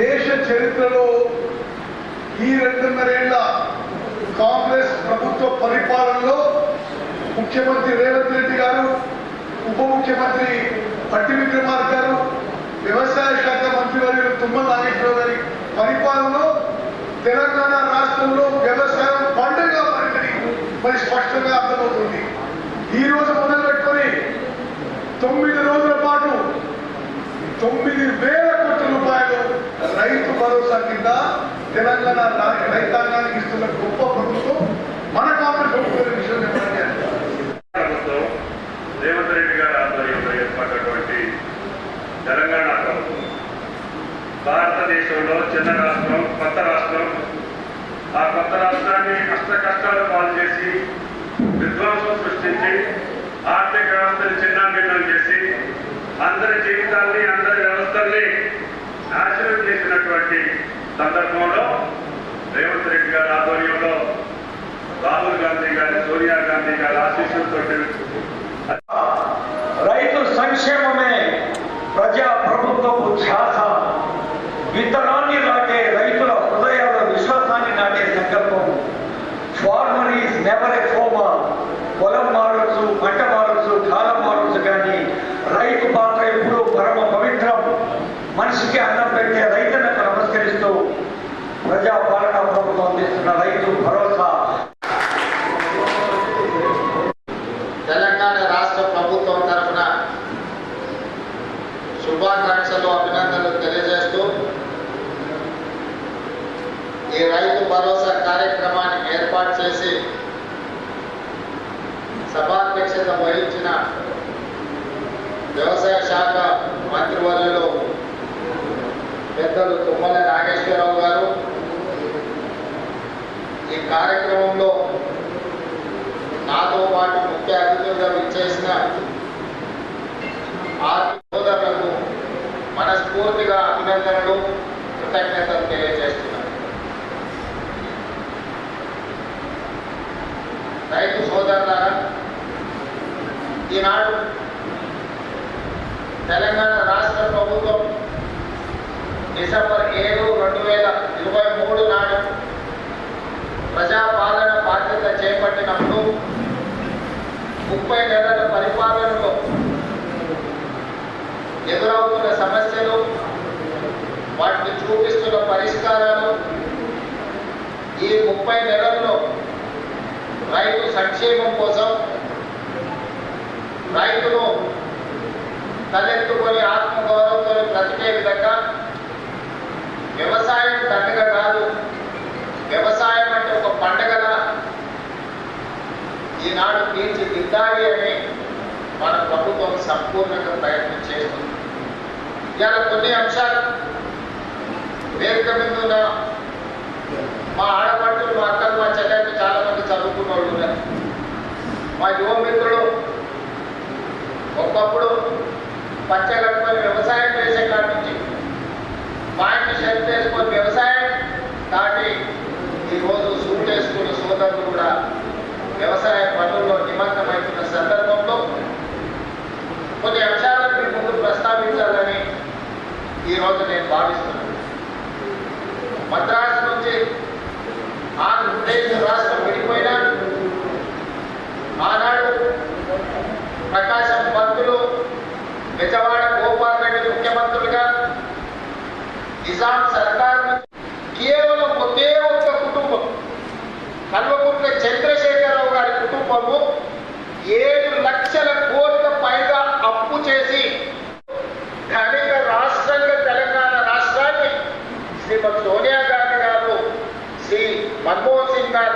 దేశ చరిత్రలో ఈ 2.5 ఏళ్ల కాంగ్రెస్ ప్రభుత్వ పరిపాలనలో ముఖ్యమంత్రి రేవంత్ రెడ్డి గారు, ఉప ముఖ్యమంత్రి పట్టి విక్రమార్క గారు, వ్యవసాయ శాఖ మంత్రివర్యులు తుమ్మల నాగేశ్వరరావు గారి పరిపాలనలో తెలంగాణ రాష్ట్రంలో వ్యవసాయం పండుగ మరి స్పష్టంగా అర్థమవుతుంది. ఈ రోజు మొదలు పెట్టుకొని 9 రోజుల పాటు 9,000 కోట్ల రూపాయలు రైతు భరోసా కింద తెలంగాణ రైతాంగానికి ఇస్తున్న గొప్ప ప్రభుత్వం మన కాంగ్రెస్ ప్రభుత్వం విషయం చెప్పండి. రేవంత్ రెడ్డి గారి ఆధ్వర్యంలో ఏర్పడినటువంటి తెలంగాణ ప్రభుత్వం భారతదేశంలో చిన్న రాష్ట్రం, కొత్త రాష్ట్రం. ఆ కొత్త రాష్ట్రాన్ని కష్టాలు పాలు చేసి విధ్వంసం సృష్టించి ఆర్థిక వ్యవస్థను చిన్నాభిన్నం చేసి అందరి జీవితాన్ని, అందరి వ్యవస్థల్ని నాశనం చేసినటువంటి సందర్భంలో రేవంత్ రెడ్డి గారి ఆధ్వర్యంలో రాహుల్ గాంధీ గారి, సోనియా గాంధీ గారి ఆశీస్సులతో రైతు సంక్షేమమే ప్రజా ప్రభుత్వపు ధ్యాస. విత్తనాన్ని నాటే రైతుల హృదయాల విశ్వాసాన్ని నాటే సంకల్పం. Farmer is never a former. పొలం మారొచ్చు, పంట మారొచ్చు, కాలం మారొచ్చు, కానీ రైతు పాత్ర ఎప్పుడూ పరమ పవిత్రం. మనిషికి అన్నం పెట్టే రైతులకు నమస్కరిస్తూ ప్రజా పాలనా ప్రభుత్వం అందిస్తున్న రైతు భరోసా. తెలంగాణ రాష్ట్ర ప్రభుత్వం తరఫున శుభాకాంక్షలు, అభినందనలు తెలియజేస్తూ ఈ రైతు భరోసా కార్యక్రమాన్ని ఏర్పాటు చేసి సభాధ్యక్షత వహించిన వ్యవసాయ శాఖ మంత్రివర్యులు పెద్దలు తుమ్మల నాగేశ్వరరావు గారు, ఈ కార్యక్రమంలో నాతో పాటు ముఖ్య అతిథులుగా విచ్చేసిన సోదరులకు మనస్ఫూర్తిగా అభినందనలు, కృతజ్ఞతలు తెలియజేస్తున్నాను. రైతు సోదరులారా, ఈనాడు తెలంగాణ రాష్ట్ర ప్రభుత్వం డిసెంబర్ 7, 2023 నాడు ప్రజాపాలన బాధ్యత చేపట్టినప్పుడు 30 నెలల పరిపాలనలో ఎదురవుతున్న సమస్యలు, వాటిని చూపిస్తున్న పరిష్కారాలు, ఈ 30 నెలల్లో రైతు సంక్షేమం కోసం రైతును తలెత్తుకొని ఆత్మగౌరవంతో బ్రతికే విధంగా వ్యవసాయం దండగ కాదు, వ్యవసాయం అంటే ఒక పండగలా ఈనాడు తీర్చిదిద్దాలి అని మన ప్రభుత్వం సంపూర్ణంగా ప్రయత్నం చేస్తుంది. ఇవాళ కొన్ని అంశాలు వేదిక మీద ఉన్న మా ఆడపడుతులు, మా అక్కలు, మా చెల్లెళ్ళు చాలా మంది చదువుకున్న వాళ్ళు ఉన్నారు. మా యువ మిత్రులు ఒకప్పుడు పచ్చగట్టుకొని వ్యవసాయం చేసే కాడి నుంచి పాయింట్ షర్ట్ వేసుకొని వ్యవసాయం దాటి ఈరోజు సూట్ వేసుకున్న సోదరులు కూడా వ్యవసాయ పనుల్లో నిమగ్నమవుతున్న సందర్భంలో కొన్ని అంశాలను మీ ముందు ప్రస్తావించాలని ఈరోజు నేను భావిస్తున్నాను. మద్రాసు నుంచి ఆంధ్రప్రదేశ్ రాష్ట్రం విడిపోయినా ఆనాడు ప్రకాశం పంతులు, బెజవాడ గోపాల్ రెడ్డి ముఖ్యమంత్రులుగా, నిజాం సర్కార్ కేవలం ఒకే ఒక్క కుటుంబం, కల్వకుంట్ల చంద్రశేఖరరావు గారి కుటుంబము 7 లక్షల కోట్ల పైగా అప్పు చేసి ధనిక రాష్ట్రంగా తెలంగాణ రాష్ట్రాన్ని శ్రీమతి సోనియా గాంధీ గారు, శ్రీ మన్మోహన్ సింగ్ గారు